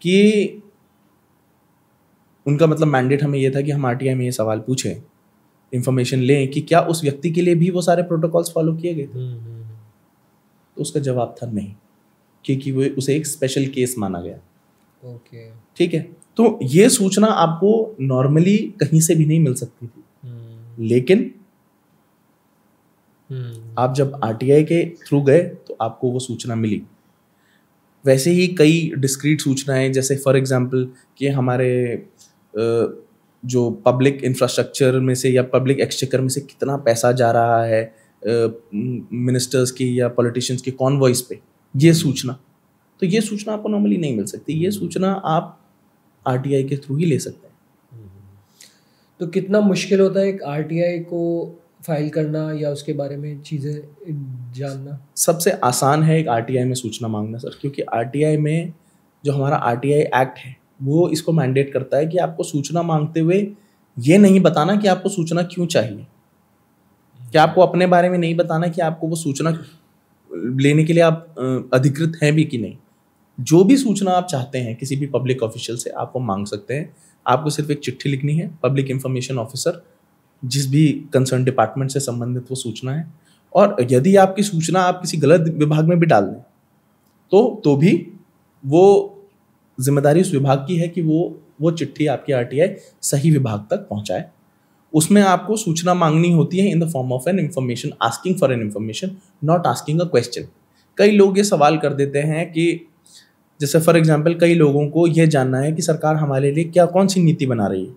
कि उनका मतलब मैंडेट हमें ये था कि हम आरटीआई में ये सवाल पूछें, इंफॉर्मेशन लें कि क्या उस व्यक्ति के लिए भी वो सारे प्रोटोकॉल्स फॉलो किए गए थे। तो उसका जवाब था नहीं, क्योंकि वो उसे एक स्पेशल केस माना गया। ओके, ठीक है। तो ये सूचना आपको नॉर्मली कहीं से भी नहीं मिल सकती थी, लेकिन आप जब आरटीआई के थ्रू गए तो आपको वो सूचना मिली। वैसे ही कई डिस्क्रीट सूचनाएं, जैसे फॉर एग्जांपल कि हमारे जो पब्लिक इंफ्रास्ट्रक्चर में से या पब्लिक एक्सचेकर में से कितना पैसा जा रहा है मिनिस्टर्स की या पॉलिटिशियंस की कॉन्वॉइस पे, ये सूचना, तो ये सूचना आपको नॉर्मली नहीं मिल सकती। ये सूचना आप आरटीआई के थ्रू ही ले सकते हैं। तो कितना मुश्किल होता है एक आरटीआई को फाइल करना या उसके बारे में चीज़ें जानना? सबसे आसान है एक आरटीआई में सूचना मांगना सर, क्योंकि आरटीआई में जो हमारा आरटीआई एक्ट है वो इसको मैंडेट करता है कि आपको सूचना मांगते हुए ये नहीं बताना कि आपको सूचना क्यों चाहिए, कि आपको अपने बारे में नहीं बताना कि आपको वो सूचना लेने के लिए आप अधिकृत हैं भी कि नहीं। जो भी सूचना आप चाहते हैं किसी भी पब्लिक ऑफिशियल से आप वो मांग सकते हैं। आपको सिर्फ एक चिट्ठी लिखनी है, पब्लिक इंफॉर्मेशन ऑफिसर, जिस भी कंसर्न डिपार्टमेंट से संबंधित वो सूचना है, और यदि आपकी सूचना आप किसी गलत विभाग में भी डाल दें तो भी वो जिम्मेदारी उस विभाग की है कि वो चिट्ठी आपकी आरटीआई सही विभाग तक पहुंचाए। उसमें आपको सूचना मांगनी होती है in the form of an information, asking for an information, not asking a question. कई लोग ये सवाल कर देते हैं कि जैसे फॉर एग्जाम्पल कई लोगों को ये जानना है कि सरकार हमारे लिए क्या कौन सी नीति बना रही है,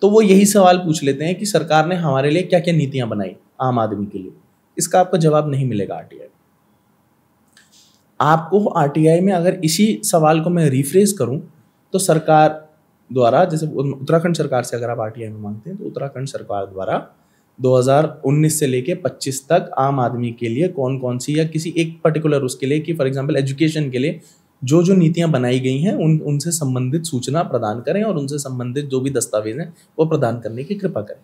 तो वो यही सवाल पूछ लेते हैं कि सरकार ने हमारे लिए क्या क्या नीतियां बनाई आम आदमी के लिए। इसका आपको जवाब नहीं मिलेगा आरटीआई। आपको आरटीआई में अगर इसी सवाल को मैं रिफ्रेज करूं तो सरकार द्वारा, जैसे उत्तराखंड सरकार से अगर आप आरटीआई में मांगते हैं तो उत्तराखंड सरकार द्वारा 2019 से लेके 25 तक आम आदमी के लिए कौन कौन सी या किसी एक पर्टिकुलर उसके लिए कि फॉर एग्जांपल एजुकेशन के लिए जो जो नीतियां बनाई गई हैं उनसे संबंधित सूचना प्रदान करें और उनसे संबंधित जो भी दस्तावेज हैं वो प्रदान करने की कृपा करें।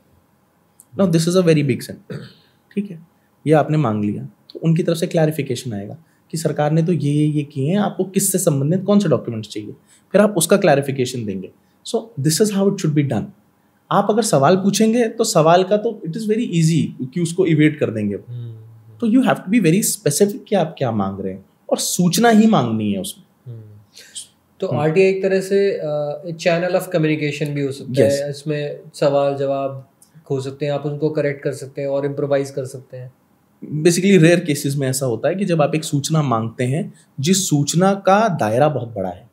Now this is a very big centre. ठीक है, ये आपने मांग लिया तो उनकी तरफ से क्लैरिफिकेशन आएगा कि सरकार ने तो ये किए हैं, आपको किससे संबंधित कौन से डॉक्यूमेंट्स चाहिए, फिर आप उसका क्लैरिफिकेशन देंगे। सो this is how it should be done. आप अगर सवाल पूछेंगे तो सवाल का तो इट इज़ वेरी इजी कि उसको इवेट कर देंगे। तो you have to be very specific कि आप क्या मांग रहे हैं और सूचना ही मांगनी है उसमें। तो आरटीआई एक तरह से चैनल ऑफ कम्युनिकेशन भी हो सकता है। इसमें सवाल जवाब हो सकते हैं, आप उनको करेक्ट कर सकते हैं और इम्प्रोवाइज कर सकते हैं। बेसिकली रेयर केसेस में ऐसा होता है कि जब आप एक सूचना मांगते हैं जिस सूचना का दायरा बहुत बड़ा है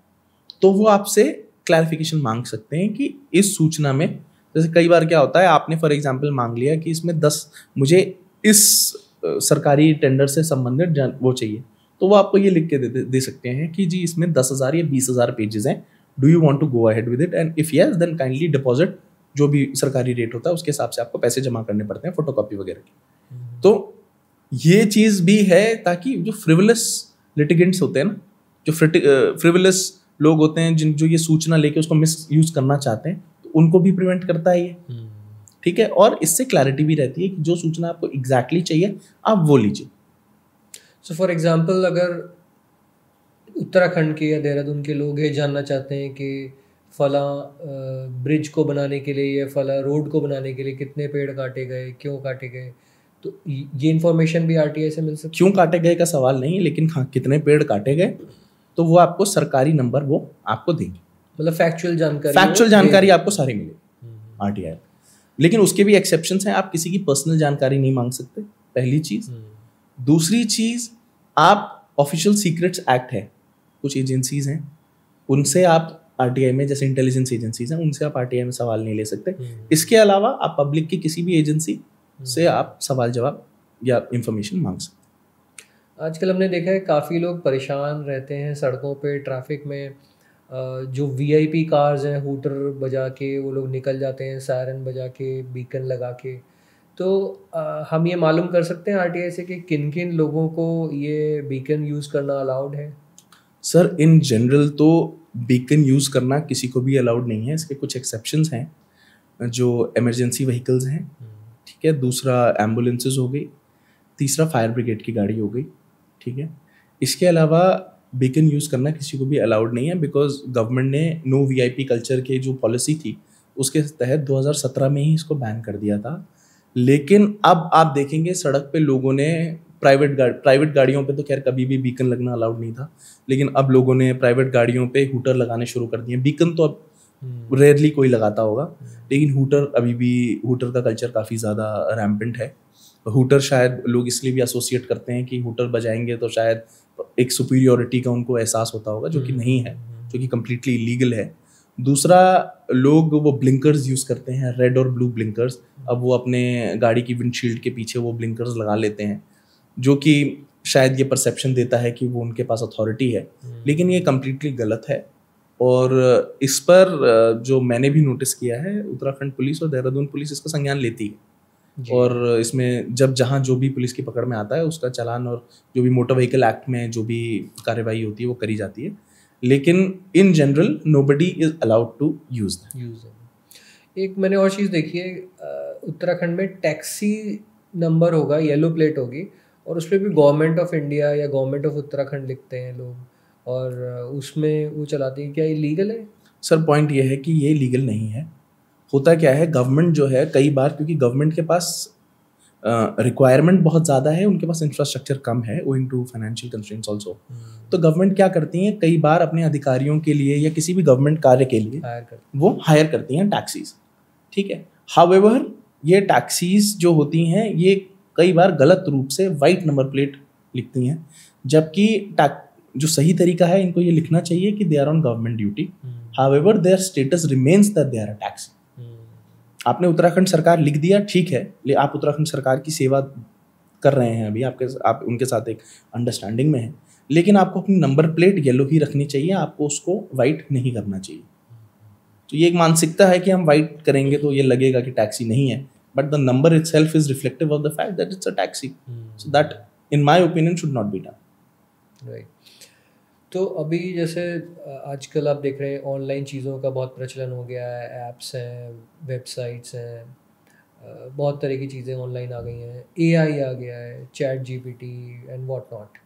तो वो आपसे क्लैरिफिकेशन मांग सकते हैं कि इस सूचना में, जैसे कई बार क्या होता है आपने फॉर एग्जांपल मांग लिया कि इसमें 10 मुझे इस सरकारी टेंडर से संबंधित वो चाहिए, तो वो आपको ये लिख के दे सकते हैं कि जी इसमें 10,000 या 20,000 पेजेस हैं, do you want to go ahead with it, and if yes then kindly deposit जो भी सरकारी रेट होता है उसके हिसाब से आपको पैसे जमा करने पड़ते हैं, फोटोकॉपी वगैरह की। तो ये चीज़ भी है ताकि जो फ्रिवलस लिटिगेंट्स होते हैं ना, जो फ्रिवलस लोग होते हैं जो ये सूचना लेके उसको मिस यूज करना चाहते हैं, तो उनको भी प्रिवेंट करता है ये। ठीक है, और इससे क्लैरिटी भी रहती है कि जो सूचना आपको एग्जैक्टली चाहिए आप वो लीजिए। सो फॉर एग्जांपल अगर उत्तराखंड के या देहरादून के लोग ये जानना चाहते हैं कि फला ब्रिज को बनाने के लिए या फला रोड को बनाने के लिए कितने पेड़ काटे गए, क्यों काटे गए, तो ये इन्फॉर्मेशन भी आरटीआई से मिल सकती है? क्यों काटे गए का सवाल नहीं है, लेकिन हाँ कितने पेड़ काटे गए तो वो आपको सरकारी नंबर वो आपको देंगे, मतलब फैक्चुअल जानकारी आपको सारी मिलेगी आरटीआई। लेकिन उसके भी एक्सेप्शंस हैं, आप किसी की पर्सनल जानकारी नहीं मांग सकते, पहली चीज। दूसरी चीज, आप ऑफिशियल सीक्रेट्स एक्ट है, कुछ एजेंसीज हैं उनसे आप आरटीआई में, जैसे इंटेलिजेंस एजेंसीज हैं, उनसे आप आरटीआई में सवाल नहीं ले सकते। इसके अलावा आप पब्लिक की किसी भी एजेंसी से आप सवाल जवाब या इंफॉर्मेशन मांग सकते। आजकल हमने देखा है काफ़ी लोग परेशान रहते हैं सड़कों पे, ट्रैफिक में। जो वीआईपी कार्स हैं, हूटर बजा के वो लोग निकल जाते हैं, सायरन बजा के, बीकन लगा के। तो हम ये मालूम कर सकते हैं आरटीआई से कि किन किन लोगों को ये बीकन यूज़ करना अलाउड है? सर इन जनरल तो बीकन यूज़ करना किसी को भी अलाउड नहीं है, इसके कुछ एक्सेप्शंस हैं, जो इमरजेंसी व्हीकल्स हैं, ठीक है, दूसरा एम्बुलेंसेस हो गई, तीसरा फायर ब्रिगेड की गाड़ी हो गई, ठीक है। इसके अलावा बीकन यूज़ करना किसी को भी अलाउड नहीं है, बिकॉज गवर्नमेंट ने नो वीआईपी कल्चर के जो पॉलिसी थी उसके तहत 2017 में ही इसको बैन कर दिया था। लेकिन अब आप देखेंगे सड़क पे लोगों ने प्राइवेट गाड़ियों पे तो खैर कभी भी बीकन लगना अलाउड नहीं था, लेकिन अब लोगों ने प्राइवेट गाड़ियों पे हूटर लगाने शुरू कर दिए। बीकन तो अब रेयरली कोई लगाता होगा, लेकिन हूटर अभी भी, हूटर का कल्चर काफ़ी ज़्यादा रैम्पेंट है। हूटर शायद लोग इसलिए भी एसोसिएट करते हैं कि हूटर बजाएंगे तो शायद एक सुपीरियोरिटी का उनको एहसास होता होगा, जो कि नहीं है, जो कि कम्प्लीटली इलीगल है। दूसरा, लोग वो ब्लिंकर्स यूज़ करते हैं, रेड और ब्लू ब्लिंकर्स। अब वो अपने गाड़ी की विंडशील्ड के पीछे वो ब्लिंकर्स लगा लेते हैं, जो कि शायद ये परसेप्शन देता है कि वो उनके पास अथॉरिटी है, लेकिन ये कम्प्लीटली गलत है। और इस पर जो मैंने भी नोटिस किया है, उत्तराखंड पुलिस और देहरादून पुलिस इसका संज्ञान लेती है, और इसमें जब जहाँ जो भी पुलिस की पकड़ में आता है उसका चालान और जो भी मोटर व्हीकल एक्ट में जो भी कार्रवाई होती है वो करी जाती है। लेकिन in general nobody is allowed to use that. एक मैंने और चीज़ देखी है, उत्तराखंड में टैक्सी नंबर होगा, येलो प्लेट होगी, और उस पर भी गवर्नमेंट ऑफ इंडिया या गवर्नमेंट ऑफ उत्तराखंड लिखते हैं लोग, और उसमें वो चलाते हैं। क्या ये लीगल है? सर पॉइंट ये है कि ये लीगल नहीं है। होता क्या है, गवर्नमेंट जो है कई बार, क्योंकि गवर्नमेंट के पास रिक्वायरमेंट बहुत ज़्यादा है, उनके पास इंफ्रास्ट्रक्चर कम है, owing to financial constraints also. तो गवर्नमेंट क्या करती हैं, कई बार अपने अधिकारियों के लिए या किसी भी गवर्नमेंट कार्य के लिए वो हायर करती हैं टैक्सीज, ठीक है। हाउएवर ये टैक्सीज जो होती हैं ये कई बार गलत रूप से वाइट नंबर प्लेट लिखती हैं, जबकि जो सही तरीका है, इनको ये लिखना चाहिए कि they are on government duty, however their status remains that they are a taxi. आपने उत्तराखंड सरकार लिख दिया, ठीक है, लेकिन आप उत्तराखंड सरकार की सेवा कर रहे हैं, अभी आप उनके साथ एक अंडरस्टैंडिंग में हैं, लेकिन आपको अपनी नंबर प्लेट येलो ही रखनी चाहिए, आपको उसको वाइट नहीं करना चाहिए। तो ये एक मानसिकता है कि हम वाइट करेंगे तो ये लगेगा कि टैक्सी नहीं है, but the number itself is reflective of the fact that it's a taxi, so that in my opinion should not be done. Right. तो अभी जैसे आजकल आप देख रहे हैं ऑनलाइन चीज़ों का बहुत प्रचलन हो गया है, ऐप्स हैं, वेबसाइट्स हैं, बहुत तरह की चीज़ें ऑनलाइन आ गई हैं, एआई आ गया है, chat GPT and what not.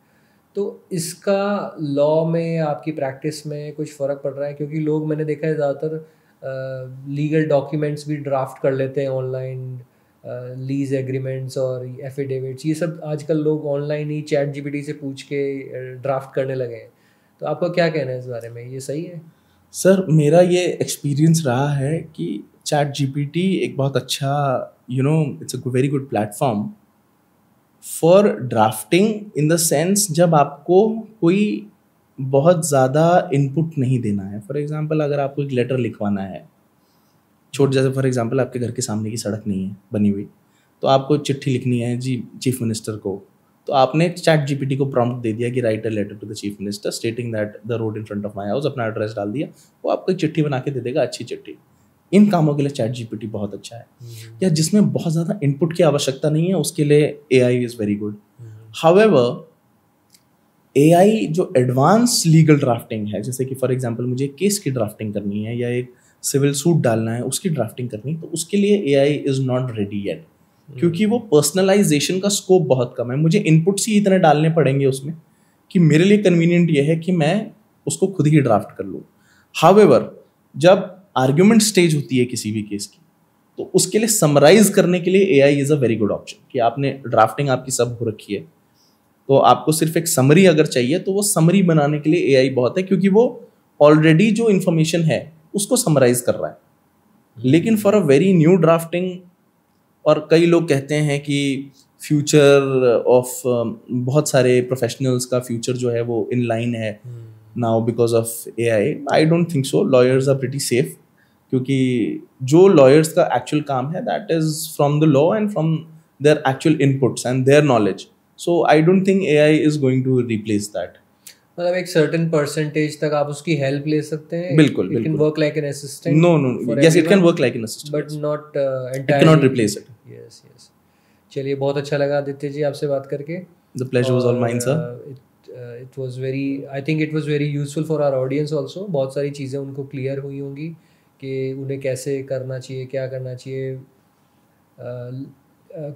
तो इसका लॉ में, आपकी प्रैक्टिस में कुछ फ़र्क पड़ रहा है? क्योंकि लोग, मैंने देखा है ज़्यादातर लीगल डॉक्यूमेंट्स भी ड्राफ्ट कर लेते हैं ऑनलाइन, लीज एग्रीमेंट्स और एफिडेविट्स, ये सब आजकल लोग ऑनलाइन ही चैट जीपीटी से पूछ के ड्राफ्ट करने लगे हैं। तो आपको क्या कहना है इस बारे में, ये सही है? सर मेरा ये एक्सपीरियंस रहा है कि चैट जीपीटी एक बहुत अच्छा, it's a very good platform for drafting, in the sense जब आपको कोई बहुत ज़्यादा इनपुट नहीं देना है। फॉर एग्जांपल अगर आपको एक लेटर लिखवाना है, जैसे फॉर एग्जांपल आपके घर के सामने की सड़क नहीं है बनी हुई, तो आपको चिट्ठी लिखनी है जी चीफ मिनिस्टर को, तो आपने चैट जीपीटी को प्रॉम्प्ट दे दिया कि write a letter to the chief minister stating that the road in front of my house, अपना एड्रेस डाल दिया, वो आपको एक चिट्ठी बना के दे देगा, अच्छी चिट्ठी। इन कामों के लिए चैट जीपीटी बहुत अच्छा है। या जिसमें बहुत ज़्यादा इनपुट की आवश्यकता नहीं है, उसके लिए AI is very good. However AI जो एडवांस लीगल ड्राफ्टिंग है, जैसे कि फॉर एग्जांपल मुझे केस की ड्राफ्टिंग करनी है या एक सिविल सूट डालना है, उसकी ड्राफ्टिंग करनी है, तो उसके लिए AI is not ready yet. क्योंकि वो पर्सनलाइजेशन का स्कोप बहुत कम है। मुझे इनपुट्स ही इतने डालने पड़ेंगे उसमें कि मेरे लिए कन्वीनियंट ये है कि मैं उसको खुद ही ड्राफ्ट कर लूँ। हाउएवर जब आर्ग्यूमेंट स्टेज होती है किसी भी केस की, तो उसके लिए समराइज करने के लिए AI is a very good option. कि आपने ड्राफ्टिंग आपकी सब हो रखी है, तो आपको सिर्फ एक समरी अगर चाहिए, तो वो समरी बनाने के लिए एआई बहुत है, क्योंकि वो ऑलरेडी जो इन्फॉर्मेशन है उसको समराइज कर रहा है। लेकिन for a very new drafting, और कई लोग कहते हैं कि फ्यूचर ऑफ बहुत सारे प्रोफेशनल्स का फ्यूचर जो है वो इन लाइन है now because of AI. I don't think so. Lawyers are pretty safe, क्योंकि जो लॉयर्स का एक्चुअल काम है that is from the law and from their actual inputs and their knowledge. So I don't think AI is going to replace that. मतलब एक सर्टेन परसेंटेज तक आप उसकी हेल्प ले सकते हैं। बिल्कुल, it can work like an assistant. No, yes, it can work like an assistant, but not it cannot replace it. Yes yes. चलिए, बहुत अच्छा लगा आदित्य जी आपसे बात करके। The pleasure was all mine, sir. It was very, I think it was very useful for our audience also. बहुत सारी चीज़ें उनको क्लियर हुई होंगी कि उन्हें कैसे करना चाहिए, क्या करना चाहिए।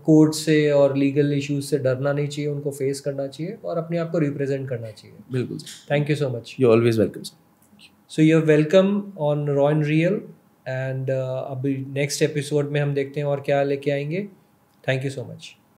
कोर्ट से और लीगल इश्यूज से डरना नहीं चाहिए, उनको फेस करना चाहिए और अपने आप को रिप्रेजेंट करना चाहिए। बिल्कुल। Thank you so much. You're always welcome, sir. So you are welcome on Raw and Real. And अभी नेक्स्ट एपिसोड में हम देखते हैं और क्या लेके आएंगे। Thank you so much.